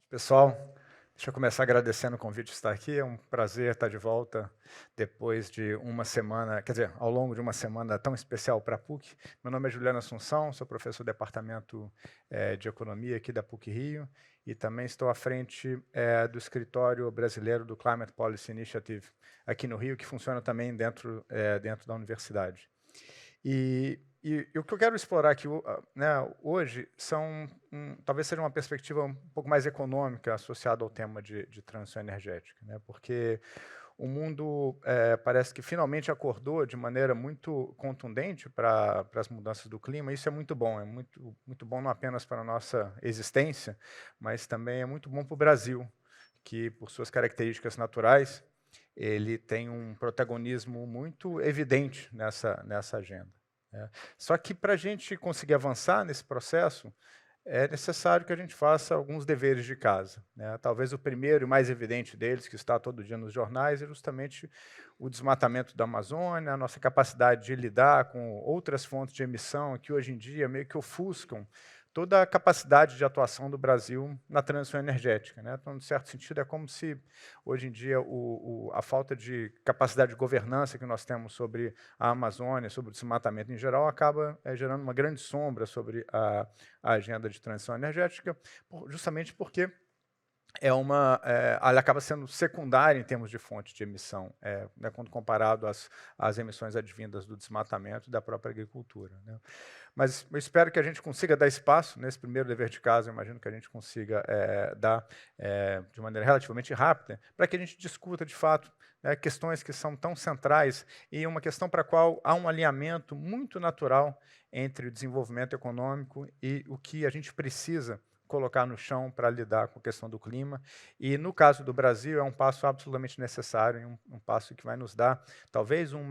Pessoal, deixa eu começar agradecendo o convite de estar aqui. É um prazer estar de volta depois de uma semana, quer dizer, ao longo de uma semana tão especial para a PUC. Meu nome é Juliano Assunção, sou professor do Departamento de Economia aqui da PUC Rio e também estou à frente do escritório brasileiro do Climate Policy Initiative aqui no Rio, que funciona também dentro da universidade. E o que eu quero explorar aqui né, hoje talvez seja uma perspectiva um pouco mais econômica associada ao tema de transição energética, né, porque o mundo parece que finalmente acordou de maneira muito contundente para as mudanças do clima. Isso é muito bom não apenas para a nossa existência, mas também é muito bom para o Brasil, que por suas características naturais, ele tem um protagonismo muito evidente nessa agenda, né. Só que para a gente conseguir avançar nesse processo, é necessário que a gente faça alguns deveres de casa, né. Talvez o primeiro e mais evidente deles, que está todo dia nos jornais, é justamente o desmatamento da Amazônia, a nossa capacidade de lidar com outras fontes de emissão que hoje em dia meio que ofuscam toda a capacidade de atuação do Brasil na transição energética, né. Então, de certo sentido, é como se hoje em dia a falta de capacidade de governança que nós temos sobre a Amazônia, sobre o desmatamento em geral, acaba gerando uma grande sombra sobre a agenda de transição energética, justamente porque ela acaba sendo secundária em termos de fonte de emissão, né, quando comparado às emissões advindas do desmatamento e da própria agricultura, né. Mas eu espero que a gente consiga dar espaço nesse primeiro dever de casa. Eu imagino que a gente consiga dar de maneira relativamente rápida, para que a gente discuta, de fato, né, questões que são tão centrais e uma questão para a qual há um alinhamento muito natural entre o desenvolvimento econômico e o que a gente precisa colocar no chão para lidar com a questão do clima. E, no caso do Brasil, é um passo absolutamente necessário, e um passo que vai nos dar, talvez, um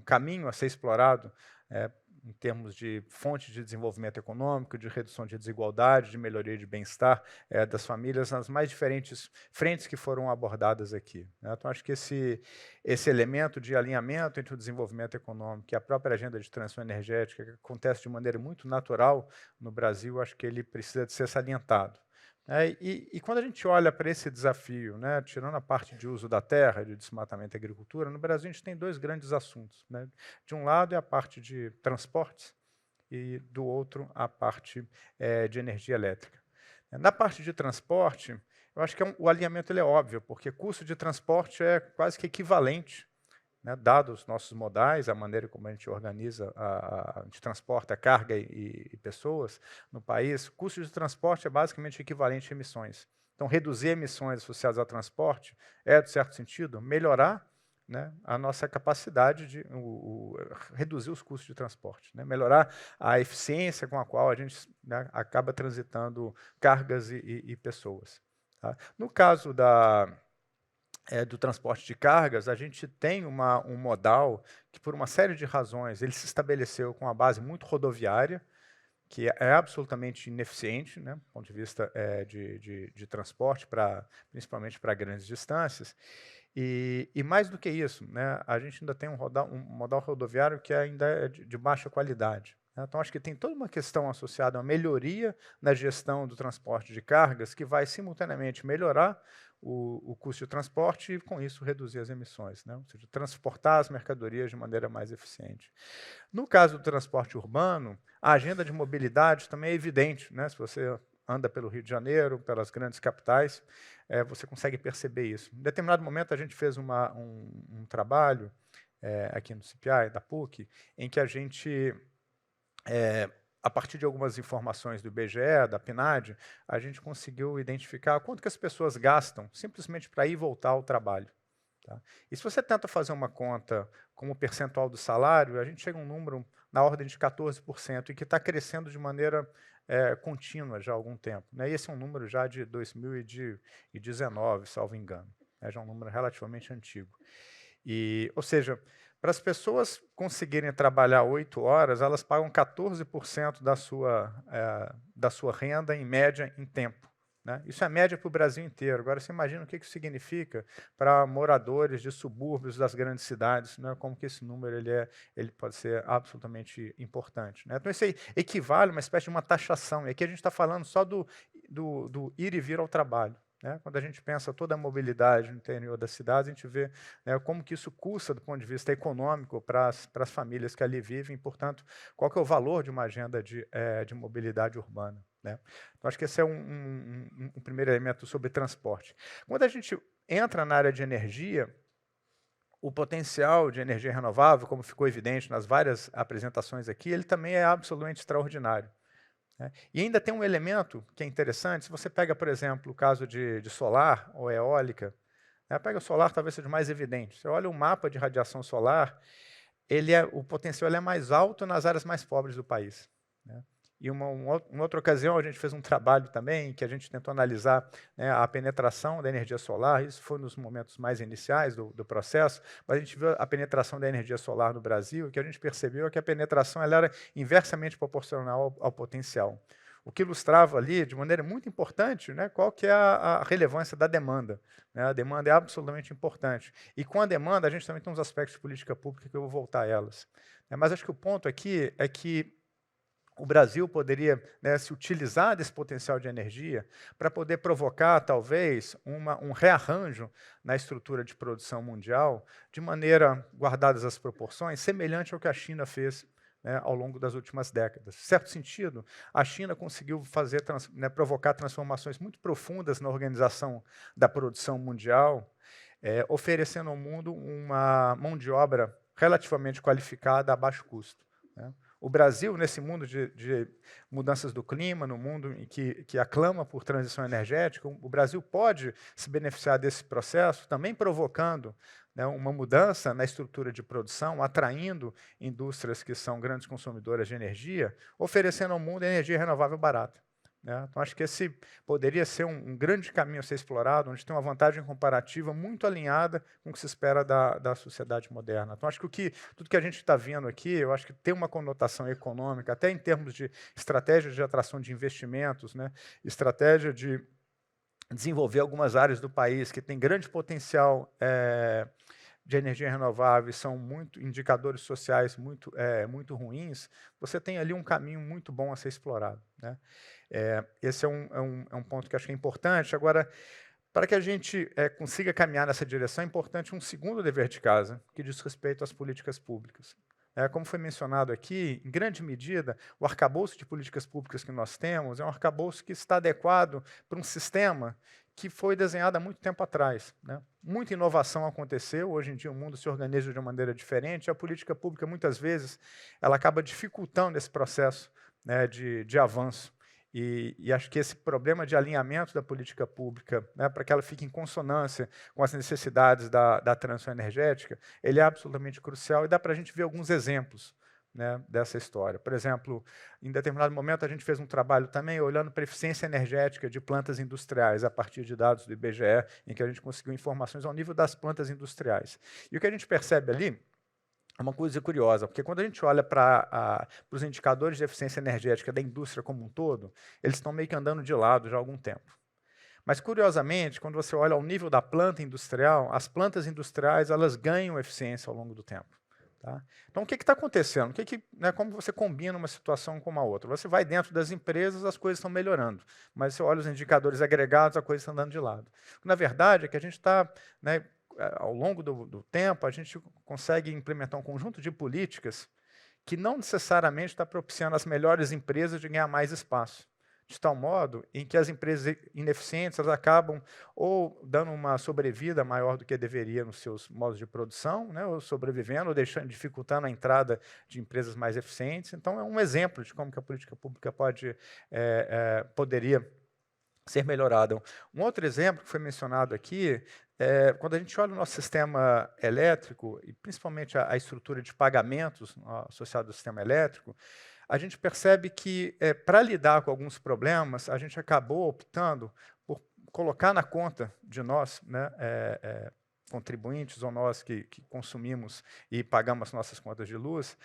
caminho a ser explorado, eh, em termos de fonte de desenvolvimento econômico, de redução de desigualdade, de melhoria de bem-estar das famílias, nas mais diferentes frentes que foram abordadas aqui, né. Então, acho que esse elemento de alinhamento entre o desenvolvimento econômico e a própria agenda de transição energética, que acontece de maneira muito natural no Brasil, acho que ele precisa de ser salientado. E quando a gente olha para esse desafio, né, tirando a parte de uso da terra, de desmatamento e agricultura, no Brasil a gente tem dois grandes assuntos, né. De um lado é a parte de transportes e, do outro, a parte de energia elétrica. Na parte de transporte, eu acho que o alinhamento ele é óbvio, porque custo de transporte é quase que equivalente, né, dados os nossos modais, a maneira como a gente organiza, a gente transporta carga e pessoas no país, custo de transporte é basicamente equivalente a emissões. Então, reduzir emissões associadas ao transporte é, de certo sentido, melhorar, né, a nossa capacidade de reduzir os custos de transporte, né, melhorar a eficiência com a qual a gente, né, acaba transitando cargas e pessoas, tá? No caso do transporte de cargas, a gente tem um modal que, por uma série de razões, ele se estabeleceu com uma base muito rodoviária, que é absolutamente ineficiente, né, do ponto de vista de transporte, principalmente para grandes distâncias. E mais do que isso, né, a gente ainda tem um modal rodoviário que ainda é de baixa qualidade, né. Então, acho que tem toda uma questão associada a uma melhoria na gestão do transporte de cargas que vai simultaneamente melhorar o custo de transporte e, com isso, reduzir as emissões, né, ou seja, transportar as mercadorias de maneira mais eficiente. No caso do transporte urbano, a agenda de mobilidade também é evidente, né, se você anda pelo Rio de Janeiro, pelas grandes capitais, você consegue perceber isso. Em determinado momento, a gente fez um trabalho aqui no CPI, da PUC, em que a gente, a partir de algumas informações do IBGE, da PNAD, a gente conseguiu identificar quanto que as pessoas gastam simplesmente para ir e voltar ao trabalho, tá? E se você tenta fazer uma conta como percentual do salário, a gente chega a um número na ordem de 14%, e que está crescendo de maneira contínua já há algum tempo, né? E esse é um número já de 2019, salvo engano, né? Já é um número relativamente antigo. Ou seja, para as pessoas conseguirem trabalhar 8 horas, elas pagam 14% da sua renda, em média, em tempo, né? Isso é média para o Brasil inteiro. Agora, você imagina o que isso significa para moradores de subúrbios das grandes cidades, né? Como que esse número ele pode ser absolutamente importante, né? Então, isso aí equivale a uma espécie de uma taxação. E aqui a gente está falando só do ir e vir ao trabalho, né? Quando a gente pensa toda a mobilidade no interior das cidades, a gente vê, né, como que isso custa do ponto de vista econômico para as famílias que ali vivem, portanto, qual que é o valor de uma agenda de mobilidade urbana, né? Então, acho que esse é um primeiro elemento sobre transporte. Quando a gente entra na área de energia, o potencial de energia renovável, como ficou evidente nas várias apresentações aqui, ele também é absolutamente extraordinário, né? E ainda tem um elemento que é interessante, se você pega, por exemplo, o caso de solar ou eólica, né, pega o solar, talvez seja o mais evidente. Você olha o mapa de radiação solar, o potencial ele é mais alto nas áreas mais pobres do país, né? E uma outra ocasião, a gente fez um trabalho também, que a gente tentou analisar, né, a penetração da energia solar, isso foi nos momentos mais iniciais do processo, mas a gente viu a penetração da energia solar no Brasil, e o que a gente percebeu é que a penetração ela era inversamente proporcional ao potencial. O que ilustrava ali, de maneira muito importante, né, qual que é a relevância da demanda, né? A demanda é absolutamente importante. E com a demanda, a gente também tem uns aspectos de política pública que eu vou voltar a elas, né? Mas acho que o ponto aqui é que o Brasil poderia, né, se utilizar desse potencial de energia para poder provocar, talvez, um rearranjo na estrutura de produção mundial, de maneira, guardadas as proporções, semelhante ao que a China fez, né, ao longo das últimas décadas. Em certo sentido, a China conseguiu provocar transformações muito profundas na organização da produção mundial, oferecendo ao mundo uma mão de obra relativamente qualificada a baixo custo, né? O Brasil, nesse mundo de mudanças do clima, no mundo em que aclama por transição energética, o Brasil pode se beneficiar desse processo, também provocando, né, uma mudança na estrutura de produção, atraindo indústrias que são grandes consumidoras de energia, oferecendo ao mundo energia renovável barata, né? Então, acho que esse poderia ser um grande caminho a ser explorado, onde tem uma vantagem comparativa muito alinhada com o que se espera da sociedade moderna. Então, acho que tudo que a gente está vendo aqui, eu acho que tem uma conotação econômica, até em termos de estratégia de atração de investimentos, né? Estratégia de desenvolver algumas áreas do país que têm grande potencial de energia renovável, são indicadores sociais muito ruins, você tem ali um caminho muito bom a ser explorado, né? Esse é um ponto que acho que é importante. Agora, para que a gente consiga caminhar nessa direção, é importante um segundo dever de casa, que diz respeito às políticas públicas. Como foi mencionado aqui, em grande medida, o arcabouço de políticas públicas que nós temos é um arcabouço que está adequado para um sistema que foi desenhado há muito tempo atrás, né? Muita inovação aconteceu, hoje em dia o mundo se organiza de uma maneira diferente, e a política pública, muitas vezes, ela acaba dificultando esse processo, né, de avanço. E acho que esse problema de alinhamento da política pública, né, para que ela fique em consonância com as necessidades da transição energética, ele é absolutamente crucial e dá para a gente ver alguns exemplos, né, dessa história. Por exemplo, em determinado momento a gente fez um trabalho também olhando para a eficiência energética de plantas industriais a partir de dados do IBGE, em que a gente conseguiu informações ao nível das plantas industriais. E o que a gente percebe ali é uma coisa curiosa, porque quando a gente olha para os indicadores de eficiência energética da indústria como um todo, eles estão meio que andando de lado já há algum tempo. Mas, curiosamente, quando você olha ao nível da planta industrial, as plantas industriais elas ganham eficiência ao longo do tempo, tá? Então, o que está acontecendo? Né, como você combina uma situação com uma outra? Você vai dentro das empresas, as coisas estão melhorando, mas você olha os indicadores agregados, a coisa está andando de lado. Na verdade, é que a gente está, né, ao longo do tempo, a gente consegue implementar um conjunto de políticas que não necessariamente está propiciando às melhores empresas de ganhar mais espaço, de tal modo em que as empresas ineficientes elas acabam ou dando uma sobrevida maior do que deveria nos seus modos de produção, né, ou sobrevivendo, ou dificultando a entrada de empresas mais eficientes. Então, é um exemplo de como que a política pública poderia ser melhorada. Um outro exemplo que foi mencionado aqui, quando a gente olha o nosso sistema elétrico, e principalmente a estrutura de pagamentos associada ao sistema elétrico, a gente percebe que, para lidar com alguns problemas, a gente acabou optando por colocar na conta de nós, né, contribuintes, ou nós que consumimos e pagamos nossas contas de luz,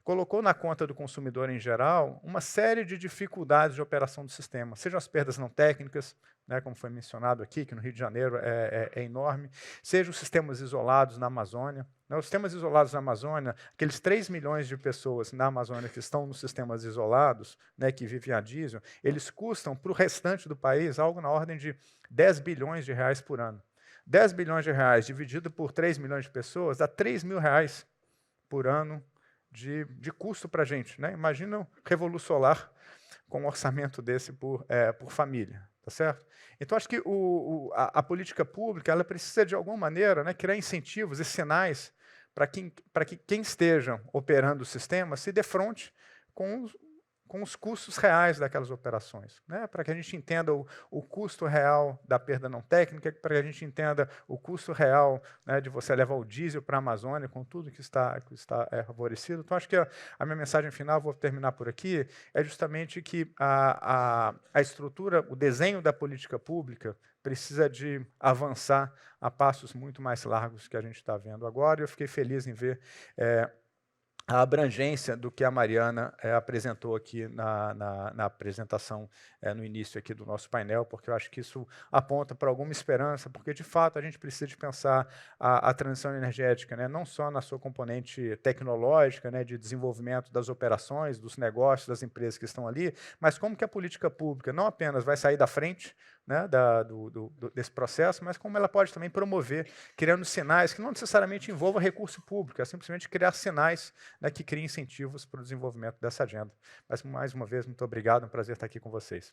colocou na conta do consumidor em geral uma série de dificuldades de operação do sistema, sejam as perdas não técnicas, né, como foi mencionado aqui, que no Rio de Janeiro é enorme, sejam os sistemas isolados na Amazônia. Né, os sistemas isolados na Amazônia, aqueles 3 milhões de pessoas na Amazônia que estão nos sistemas isolados, né, que vivem a diesel, eles custam para o restante do país algo na ordem de 10 bilhões de reais por ano. 10 bilhões de reais dividido por 3 milhões de pessoas dá 3 mil reais por ano de custo para a gente. Né? Imagina o Revolução Solar com um orçamento desse por família. Tá certo? Então, acho que a política pública ela precisa, de alguma maneira, né, criar incentivos e sinais para que quem esteja operando o sistema se defronte com os custos reais daquelas operações, né? Para que a gente entenda o custo real da perda não técnica, para que a gente entenda o custo real, né, de você levar o diesel para a Amazônia com tudo que está favorecido. Então, acho que a minha mensagem final, vou terminar por aqui, é justamente que a estrutura, o desenho da política pública precisa de avançar a passos muito mais largos que a gente está vendo agora, e eu fiquei feliz em ver a abrangência do que a Mariana apresentou aqui na apresentação no início aqui do nosso painel, porque eu acho que isso aponta para alguma esperança, porque, de fato, a gente precisa de pensar a transição energética, né, não só na sua componente tecnológica, né, de desenvolvimento das operações, dos negócios, das empresas que estão ali, mas como que a política pública não apenas vai sair da frente, né, desse processo, mas como ela pode também promover, criando sinais que não necessariamente envolvam recurso público, é simplesmente criar sinais, né, que criem incentivos para o desenvolvimento dessa agenda. Mas, mais uma vez, muito obrigado, é um prazer estar aqui com vocês.